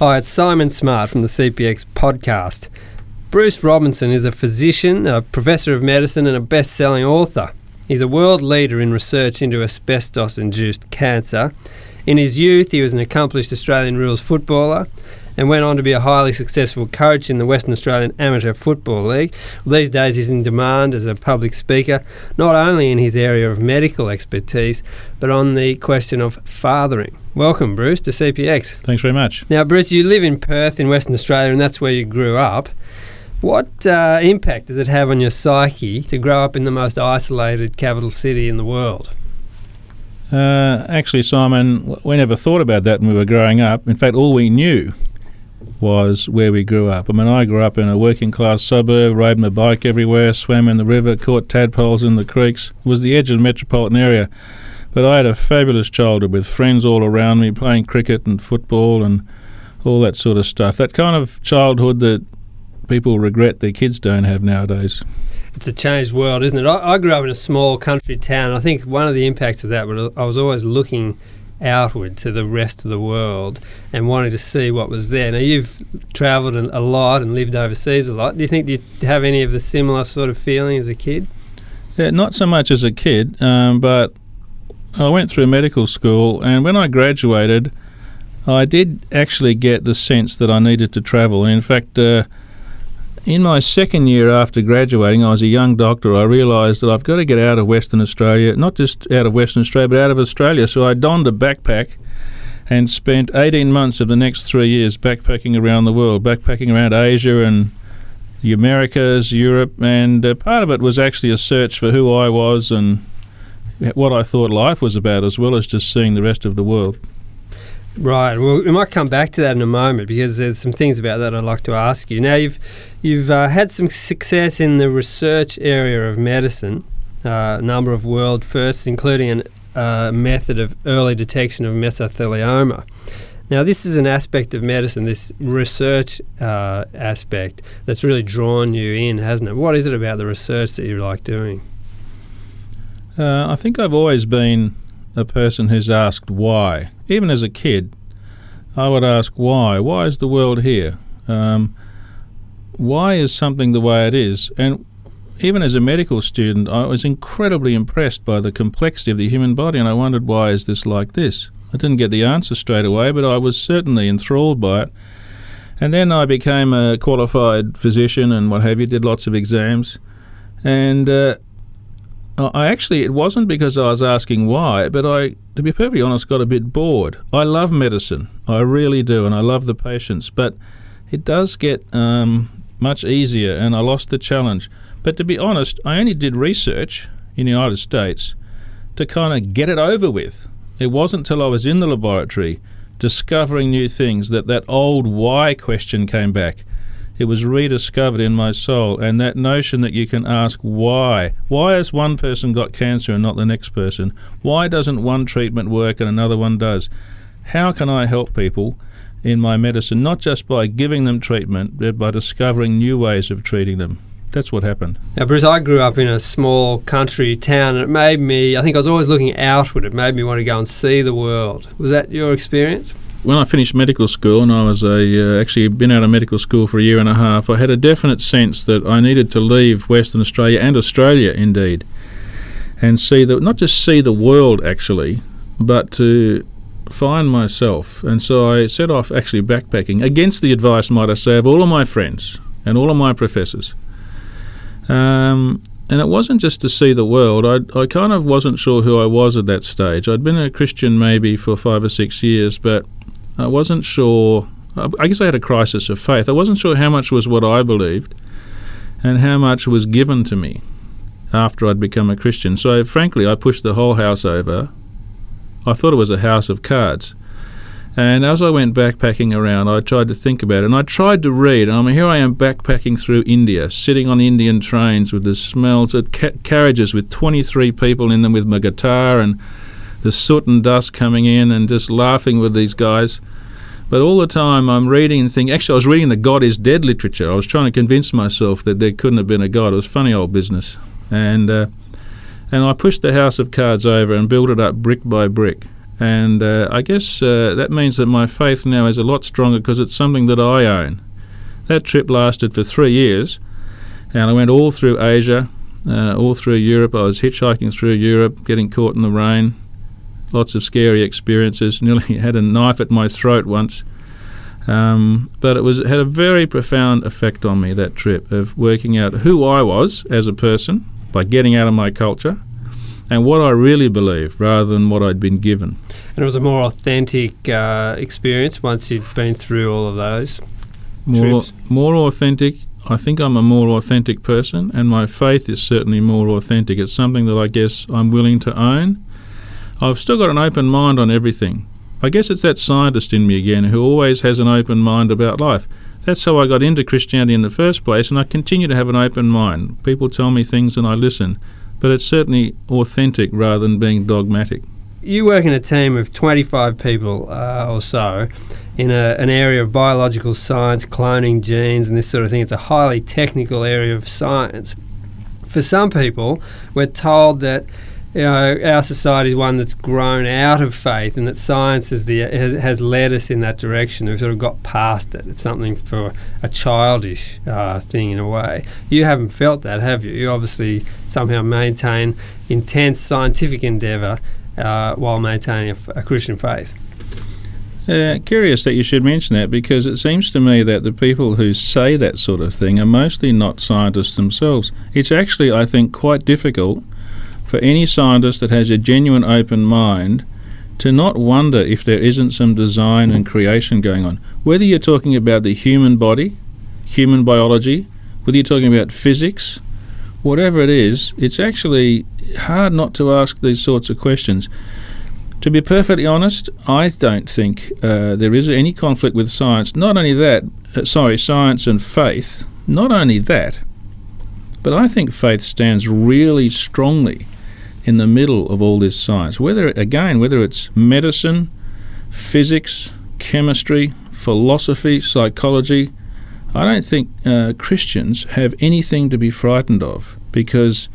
Hi, it's Simon Smart from the CPX podcast. Bruce Robinson is a physician, a professor of medicine and a best-selling author. He's a world leader in research into asbestos-induced cancer. In his youth, he was an accomplished Australian rules footballer and went on to be a highly successful coach in the Western Australian Amateur Football League. These days he's in demand as a public speaker, not only in his area of medical expertise, but on the question of fathering. Welcome, Bruce, to CPX. Thanks very much. Now, Bruce, you live in Perth in Western Australia and that's where you grew up. What impact does it have on your psyche to grow up in the most isolated capital city in the world? Actually, Simon, we never thought about that when we were growing up. In fact, all we knew was where we grew up. I mean, I grew up in a working-class suburb, rode my bike everywhere, swam in the river, caught tadpoles in the creeks. It was the edge of the metropolitan area. But I had a fabulous childhood with friends all around me, playing cricket and football and all that sort of stuff. That kind of childhood that people regret their kids don't have nowadays. It's a changed world, isn't it? I grew up in a small country town. I think one of the impacts of that was I was always looking outward to the rest of the world and wanting to see what was there. Now, you've travelled a lot and lived overseas a lot. Do you think you have any of the similar sort of feeling as a kid? Yeah, not so much as a kid, but I went through medical school, and when I graduated, I did actually get the sense that I needed to travel. And in fact, in my second year after graduating, I was a young doctor. I realised that I've got to get out of Western Australia, not just out of Western Australia, but out of Australia. So I donned a backpack and spent 18 months of the next 3 years backpacking around the world, backpacking around Asia and the Americas, Europe, and part of it was actually a search for who I was and what I thought life was about, as well as just seeing the rest of the world. Right. Well, we might come back to that in a moment because there's some things about that I'd like to ask you. Now, you've had some success in the research area of medicine, a number of world firsts, including a method of early detection of mesothelioma. Now, this is an aspect of medicine, this research aspect, that's really drawn you in, hasn't it? What is it about the research that you like doing? I think I've always been a person who's asked why. Even as a kid, I would ask why. Why is the world here? Why is something the way it is? And even as a medical student, I was incredibly impressed by the complexity of the human body, and I wondered, why is this like this? I didn't get the answer straight away, but I was certainly enthralled by it. And then I became a qualified physician and what have you, did lots of exams. And it wasn't because I was asking why, but to be perfectly honest, got a bit bored. I love medicine, I really do, and I love the patients, but it does get much easier, and I lost the challenge. But to be honest, I only did research in the United States to kind of get it over with. It wasn't till I was in the laboratory discovering new things that old why question came back. It was rediscovered in my soul, and that notion that you can ask why. Why has one person got cancer and not the next person? Why doesn't one treatment work and another one does? How can I help people in my medicine, not just by giving them treatment, but by discovering new ways of treating them? That's what happened. Now, Bruce, I grew up in a small country town, and it made me, I think I was always looking outward. It made me want to go and see the world. Was that your experience? When I finished medical school, and I was actually been out of medical school for a year and a half, I had a definite sense that I needed to leave Western Australia, and Australia indeed, and not just see the world actually, but to find myself. And so I set off actually backpacking, against the advice, might I say, of all of my friends and all of my professors. And it wasn't just to see the world. I kind of wasn't sure who I was at that stage. I'd been a Christian maybe for 5 or 6 years, but I wasn't sure. I guess I had a crisis of faith. I wasn't sure how much was what I believed and how much was given to me after I'd become a Christian. So frankly, I pushed the whole house over. I thought it was a house of cards. And as I went backpacking around, I tried to think about it, and I tried to read. I mean, here I am backpacking through India, sitting on Indian trains with the smells of carriages with 23 people in them with my guitar and the soot and dust coming in, and just laughing with these guys. But all the time I'm reading and thinking, actually I was reading the God is Dead literature. I was trying to convince myself that there couldn't have been a God. It was funny old business. And I pushed the house of cards over and built it up brick by brick. And I guess that means that my faith now is a lot stronger because it's something that I own. That trip lasted for 3 years, and I went all through Asia, all through Europe. I was hitchhiking through Europe, getting caught in the rain, lots of scary experiences, nearly had a knife at my throat once. But it had a very profound effect on me, that trip, of working out who I was as a person by getting out of my culture and what I really believed rather than what I'd been given. And it was a more authentic experience once you'd been through all of those trips? More authentic. I think I'm a more authentic person, and my faith is certainly more authentic. It's something that I guess I'm willing to own. I've still got an open mind on everything. I guess it's that scientist in me again who always has an open mind about life. That's how I got into Christianity in the first place, and I continue to have an open mind. People tell me things and I listen, but it's certainly authentic rather than being dogmatic. You work in a team of 25 people or so in an area of biological science, cloning genes and this sort of thing. It's a highly technical area of science. For some people, we're told that our society is one that's grown out of faith, and that science has led us in that direction. We've sort of got past it. It's something for a childish thing in a way. You haven't felt that, have you? You obviously somehow maintain intense scientific endeavour while maintaining a Christian faith. Curious that you should mention that, because it seems to me that the people who say that sort of thing are mostly not scientists themselves. It's actually, I think, quite difficult for any scientist that has a genuine open mind to not wonder if there isn't some design and creation going on. Whether you're talking about the human body, human biology, whether you're talking about physics, whatever it is, it's actually hard not to ask these sorts of questions. To be perfectly honest, I don't think there is any conflict with science. Not only that, science and faith, not only that, but I think faith stands really strongly in the middle of all this science. Whether it's medicine, physics, chemistry, philosophy, psychology, I don't think Christians have anything to be frightened of, because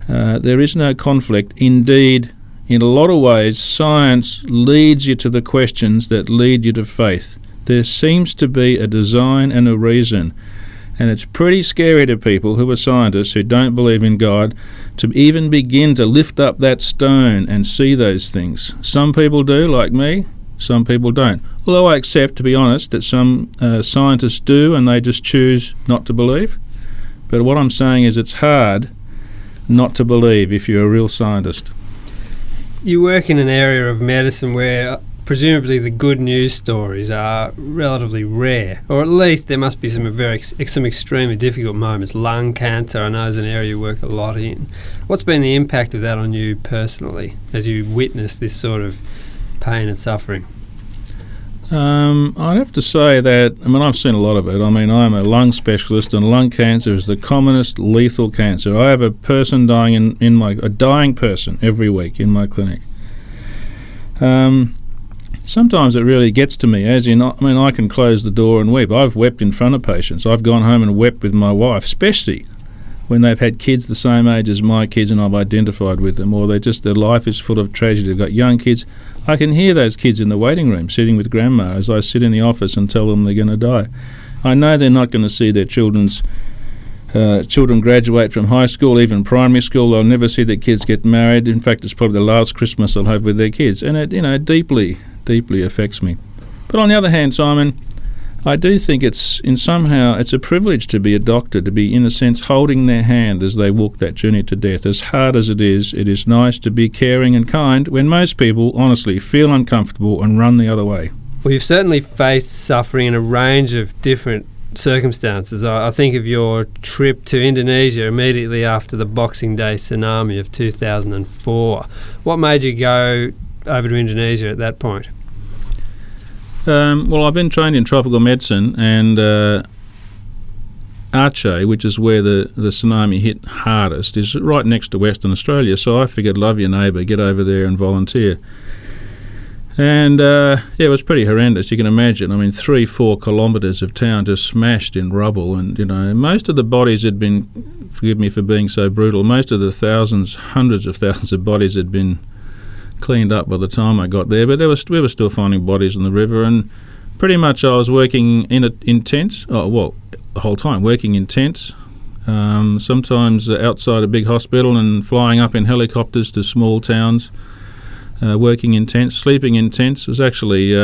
there is no conflict. Indeed, in a lot of ways, science leads you to the questions that lead you to faith. There seems to be a design and a reason. And it's pretty scary to people who are scientists who don't believe in God to even begin to lift up that stone and see those things. Some people do, like me. Some people don't. Although I accept, to be honest, that some scientists do and they just choose not to believe. But what I'm saying is it's hard not to believe if you're a real scientist. You work in an area of medicine where presumably the good news stories are relatively rare, or at least there must be some extremely difficult moments. Lung cancer, I know, is an area you work a lot in. What's been the impact of that on you personally as you witness this sort of pain and suffering? I'd have to say that, I've seen a lot of it. I'm a lung specialist, and lung cancer is the commonest lethal cancer. I have a person dying a dying person every week in my clinic. Sometimes it really gets to me, I can close the door and weep. I've wept in front of patients. I've gone home and wept with my wife, especially when they've had kids the same age as my kids and I've identified with them, or their life is full of tragedy. They've got young kids. I can hear those kids in the waiting room sitting with grandma as I sit in the office and tell them they're going to die. I know they're not going to see their children graduate from high school, even primary school. They'll never see their kids get married. In fact, it's probably the last Christmas they'll have with their kids, and it deeply affects me. But on the other hand, Simon, I do think it's a privilege to be a doctor, to be, in a sense, holding their hand as they walk that journey to death. As hard as it is nice to be caring and kind when most people, honestly, feel uncomfortable and run the other way. Well, you've certainly faced suffering in a range of different circumstances. I think of your trip to Indonesia immediately after the Boxing Day tsunami of 2004. What made you go over to Indonesia at that point? Well, I've been trained in tropical medicine, and Aceh, which is where the tsunami hit hardest, is right next to Western Australia. So I figured, love your neighbour, get over there and volunteer. And it was pretty horrendous. You can imagine. 3-4 kilometres of town just smashed in rubble, and most of the bodies had been, forgive me for being so brutal, most of the hundreds of thousands of bodies had been cleaned up by the time I got there, but we were still finding bodies in the river, and pretty much I was working in tents. The whole time working in tents. Sometimes outside a big hospital and flying up in helicopters to small towns, working in tents, sleeping in tents. It was actually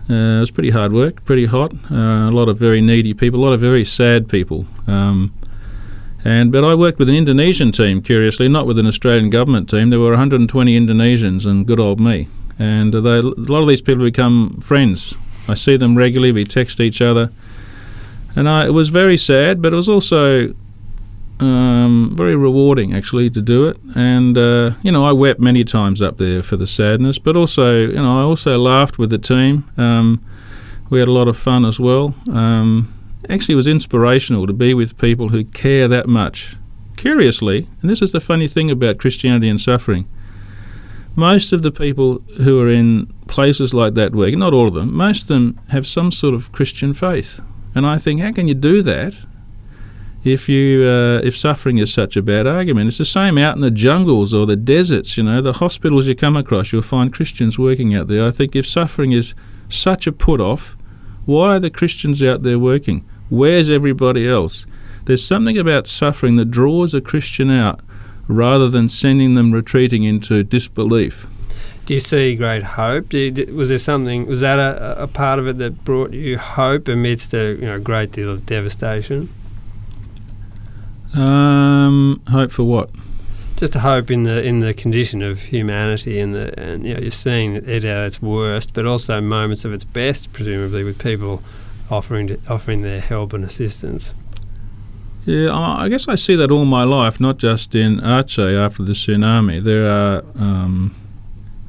it was pretty hard work, pretty hot, a lot of very needy people, a lot of very sad people. But I worked with an Indonesian team, curiously, not with an Australian government team. There were 120 Indonesians and good old me. And a lot of these people become friends. I see them regularly, we text each other. And it was very sad, but it was also very rewarding, actually, to do it. And, I wept many times up there for the sadness, but also, I also laughed with the team. We had a lot of fun as well. Actually, it was inspirational to be with people who care that much. Curiously, and this is the funny thing about Christianity and suffering, most of the people who are in places like that work, not all of them, most of them have some sort of Christian faith. And I think, how can you do that if suffering is such a bad argument? It's the same out in the jungles or the deserts, the hospitals you come across, you'll find Christians working out there. I think if suffering is such a put-off, why are the Christians out there working? Where's everybody else? There's something about suffering that draws a Christian out rather than sending them retreating into disbelief. Do you see great hope? Was that a part of it that brought you hope amidst a great deal of devastation? Hope for what? Just a hope in the condition of humanity, and you're seeing it at its worst, but also moments of its best, presumably, with people offering their help and assistance. Yeah, I guess I see that all my life, not just in Aceh after the tsunami.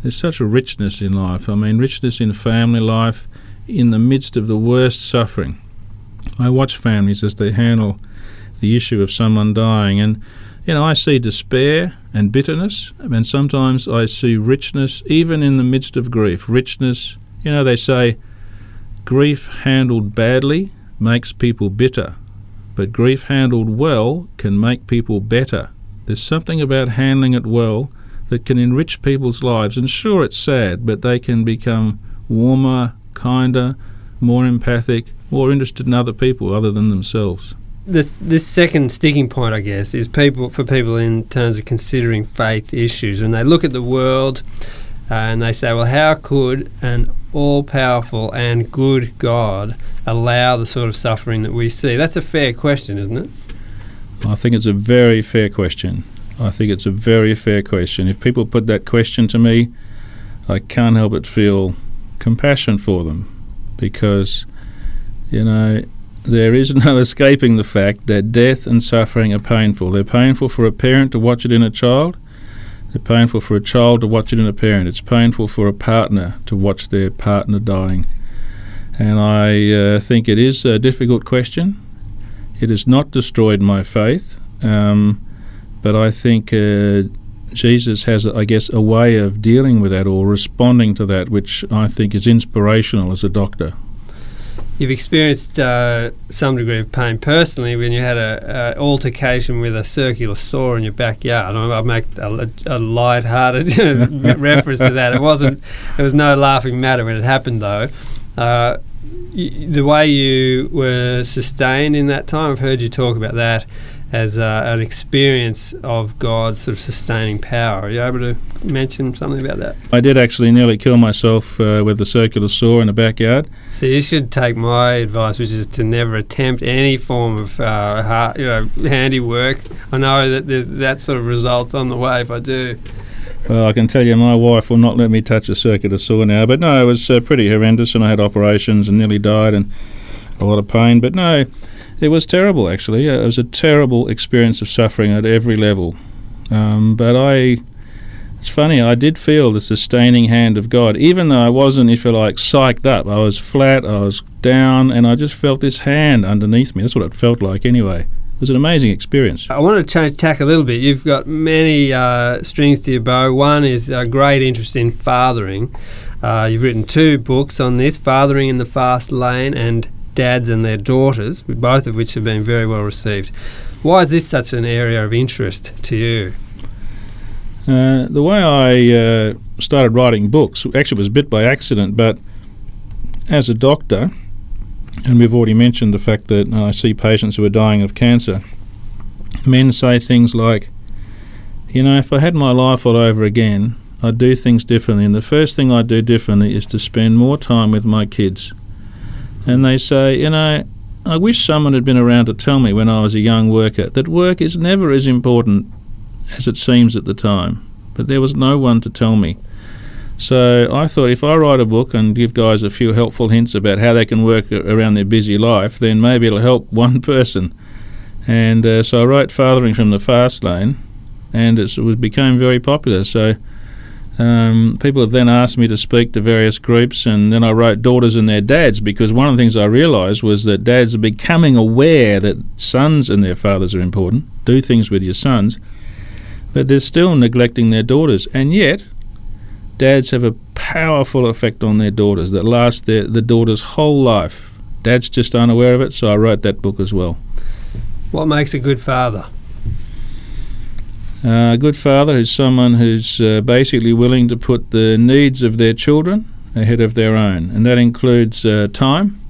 There's such a richness in life. I mean, richness in family life in the midst of the worst suffering. I watch families as they handle the issue of someone dying, and I see despair and bitterness, and sometimes I see richness even in the midst of grief. Richness, they say grief handled badly makes people bitter, but grief handled well can make people better. There's something about handling it well that can enrich people's lives, and sure, it's sad, but they can become warmer, kinder, more empathic, more interested in other people other than themselves. This second sticking point, I guess, is for people in terms of considering faith issues. When they look at the world and they say, well, how could an all-powerful and good God allow the sort of suffering that we see? That's a fair question, isn't it? I think it's a very fair question. If people put that question to me, I can't help but feel compassion for them, because, there is no escaping the fact that death and suffering are painful. They're painful for a parent to watch it in a child. They're painful for a child to watch it in a parent. It's painful for a partner to watch their partner dying. And I think it is a difficult question. It has not destroyed my faith, but I think Jesus has, I guess, a way of dealing with that or responding to that, which I think is inspirational as a doctor. You've experienced some degree of pain personally when you had an altercation with a circular saw in your backyard. I'll make a light-hearted reference to that. There was no laughing matter when it happened, though. The way you were sustained in that time, I've heard you talk about that as an experience of God's sort of sustaining power. Are you able to mention something about that? I did actually nearly kill myself with a circular saw in the backyard. So you should take my advice, which is to never attempt any form of handiwork. I know that sort of results on the way if I do. Well, I can tell you my wife will not let me touch a circular saw now. But no, it was pretty horrendous, and I had operations and nearly died and a lot of pain. But no, it was terrible, actually. It was a terrible experience of suffering at every level. But it's funny, I did feel the sustaining hand of God, even though I wasn't, if you like, psyched up. I was flat, I was down, and I just felt this hand underneath me. That's what it felt like anyway. It was an amazing experience. I want to change tack a little bit. You've got many strings to your bow. One is a great interest in fathering. You've written 2 books on this, Fathering in the Fast Lane and Dads and Their Daughters, both of which have been very well received. Why is this such an area of interest to you? The way I started writing books actually was a bit by accident, but as a doctor, and we've already mentioned the fact that I see patients who are dying of cancer, men say things like, if I had my life all over again, I'd do things differently, and the first thing I'd do differently is to spend more time with my kids. And they say, I wish someone had been around to tell me when I was a young worker that work is never as important as it seems at the time, but there was no one to tell me. So I thought if I write a book and give guys a few helpful hints about how they can work around their busy life, then maybe it'll help one person. And so I wrote Fathering from the Fast Lane, and it became very popular. So people have then asked me to speak to various groups, and then I wrote Daughters and Their Dads, because one of the things I realised was that dads are becoming aware that sons and their fathers are important. Do things with your sons, but they're still neglecting their daughters, and yet dads have a powerful effect on their daughters that lasts the daughter's whole life. Dads just aren't aware of it, so I wrote that book as well. What makes a good father? A good father is someone who's basically willing to put the needs of their children ahead of their own, and that includes time,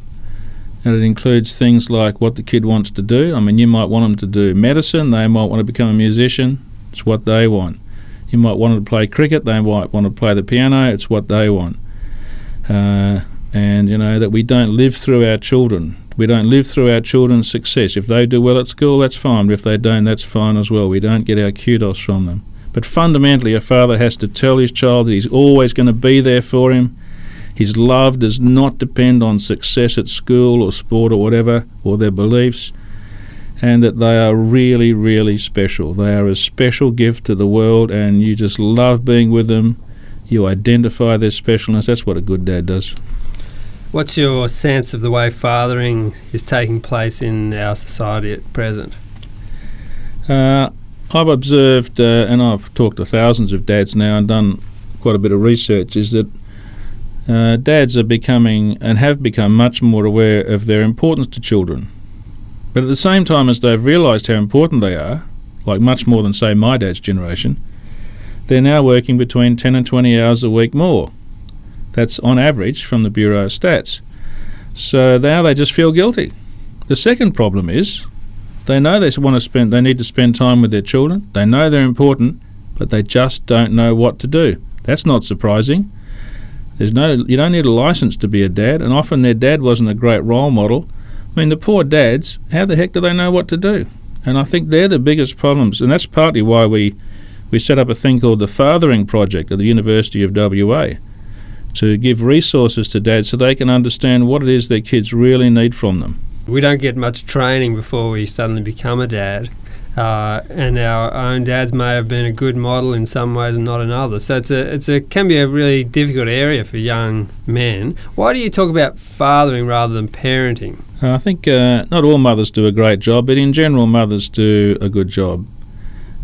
and it includes things like what the kid wants to do. I mean, you might want them to do medicine, they might want to become a musician, it's what they want. You might want them to play cricket, they might want to play the piano, it's what they want. And, that we don't live through our children. We don't live through our children's success. If they do well at school, that's fine, but if they don't, that's fine as well. We don't get our kudos from them. But fundamentally, a father has to tell his child that he's always going to be there for him. His love does not depend on success at school or sport or whatever, or their beliefs, and that they are really, really special. They are a special gift to the world, and you just love being with them. You identify their specialness. That's what a good dad does. What's your sense of the way fathering is taking place in our society at present? I've observed, and I've talked to thousands of dads now and done quite a bit of research, is that dads are becoming and have become much more aware of their importance to children. But at the same time as they've realised how important they are, like much more than, say, my dad's generation, they're now working between 10 and 20 hours a week more. That's on average from the Bureau of Stats. So now they just feel guilty. The second problem is they know they need to spend time with their children. They know they're important, but they just don't know what to do. That's not surprising. You don't need a license to be a dad, and often their dad wasn't a great role model. I mean, the poor dads, how the heck do they know what to do? And I think they're the biggest problems, and that's partly why we set up a thing called the Fathering Project at the University of WA, to give resources to dads so they can understand what it is their kids really need from them. We don't get much training before we suddenly become a dad, and our own dads may have been a good model in some ways and not in others. So it can be a really difficult area for young men. Why do you talk about fathering rather than parenting? I think not all mothers do a great job, but in general mothers do a good job.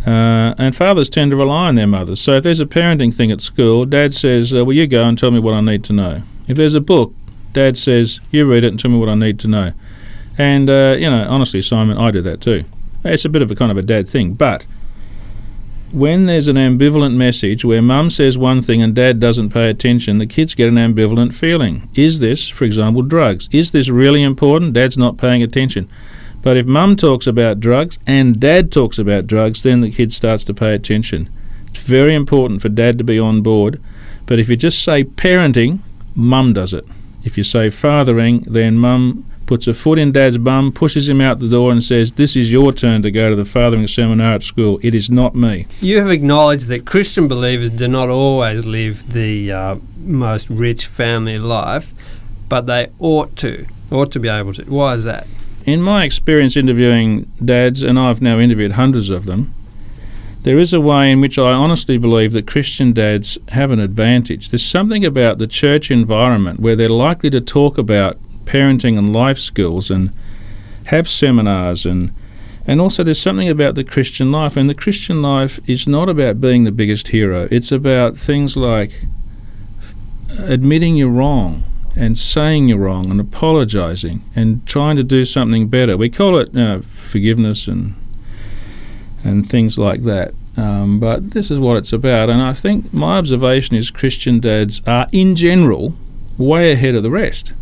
And fathers tend to rely on their mothers. So if there's a parenting thing at school, dad says, well, you go and tell me what I need to know. If there's a book, dad says, you read it and tell me what I need to know. And, honestly, Simon, I do that too. It's a bit of a kind of a dad thing. But when there's an ambivalent message where mum says one thing and dad doesn't pay attention, the kids get an ambivalent feeling. Is this, for example, drugs? Is this really important? Dad's not paying attention. But if mum talks about drugs and dad talks about drugs, then the kid starts to pay attention. It's very important for dad to be on board. But if you just say parenting, mum does it. If you say fathering, then mum puts a foot in dad's bum, pushes him out the door and says, this is your turn to go to the fathering seminar at school. It is not me. You have acknowledged that Christian believers do not always live the most rich family life, but they ought to be able to. Why is that? In my experience interviewing dads, and I've now interviewed hundreds of them, there is a way in which I honestly believe that Christian dads have an advantage. There's something about the church environment where they're likely to talk about parenting and life skills and have seminars, and also there's something about the Christian life. And the Christian life is not about being the biggest hero. It's about things like admitting you're wrong, and saying you're wrong and apologising and trying to do something better. We call it forgiveness and things like that. But this is what it's about. And I think my observation is Christian dads are, in general, way ahead of the rest.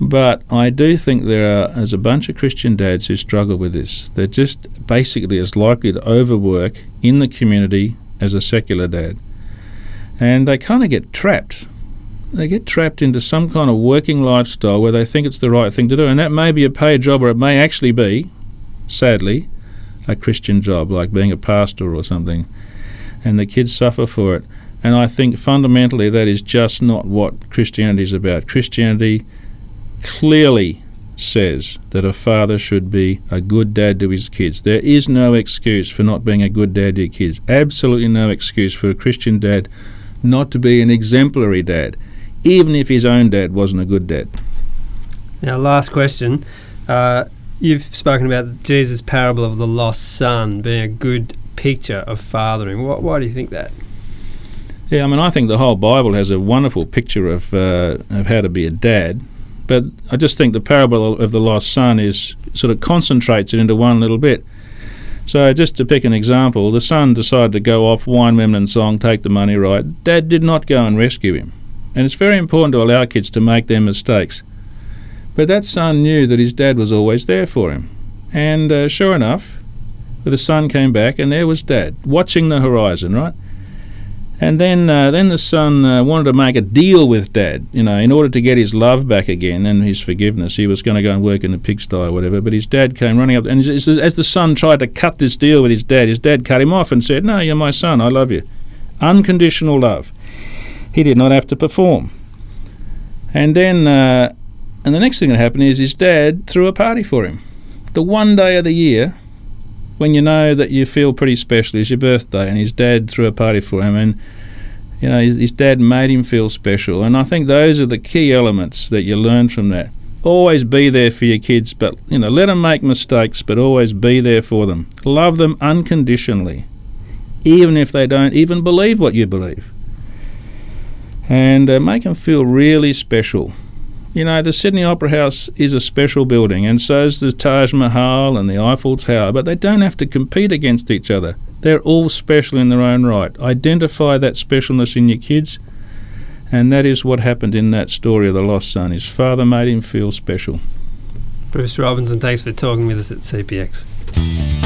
But I do think there's a bunch of Christian dads who struggle with this. They're just basically as likely to overwork in the community as a secular dad. And they kind of get trapped. They get trapped into some kind of working lifestyle where they think it's the right thing to do. And that may be a paid job, or it may actually be, sadly, a Christian job, like being a pastor or something. And the kids suffer for it. And I think fundamentally that is just not what Christianity is about. Christianity clearly says that a father should be a good dad to his kids. There is no excuse for not being a good dad to your kids. Absolutely no excuse for a Christian dad not to be an exemplary dad, even if his own dad wasn't a good dad. Now, last question. You've spoken about Jesus' parable of the lost son being a good picture of fathering. Why do you think that? Yeah, I mean, I think the whole Bible has a wonderful picture of how to be a dad. But I just think the parable of the lost son is sort of concentrates it into one little bit. So just to pick an example, the son decided to go off, wine, women and song, take the money, right? Dad did not go and rescue him. And it's very important to allow kids to make their mistakes. But that son knew that his dad was always there for him. And sure enough, the son came back and there was Dad, watching the horizon, right? And then the son wanted to make a deal with Dad, in order to get his love back again and his forgiveness. He was going to go and work in the pigsty or whatever, but his dad came running up. And as the son tried to cut this deal with his dad cut him off and said, "No, you're my son, I love you." Unconditional love. He did not have to perform. And then and the next thing that happened is his dad threw a party for him. The one day of the year when you know that you feel pretty special is your birthday, and his dad threw a party for him, and his dad made him feel special. And I think those are the key elements that you learn from that. Always be there for your kids, but let them make mistakes, but always be there for them. Love them unconditionally, even if they don't even believe what you believe. And make them feel really special. The Sydney Opera House is a special building, and so is the Taj Mahal and the Eiffel Tower, but they don't have to compete against each other. They're all special in their own right. Identify that specialness in your kids, and that is what happened in that story of the lost son. His father made him feel special. Bruce Robinson, thanks for talking with us at CPX.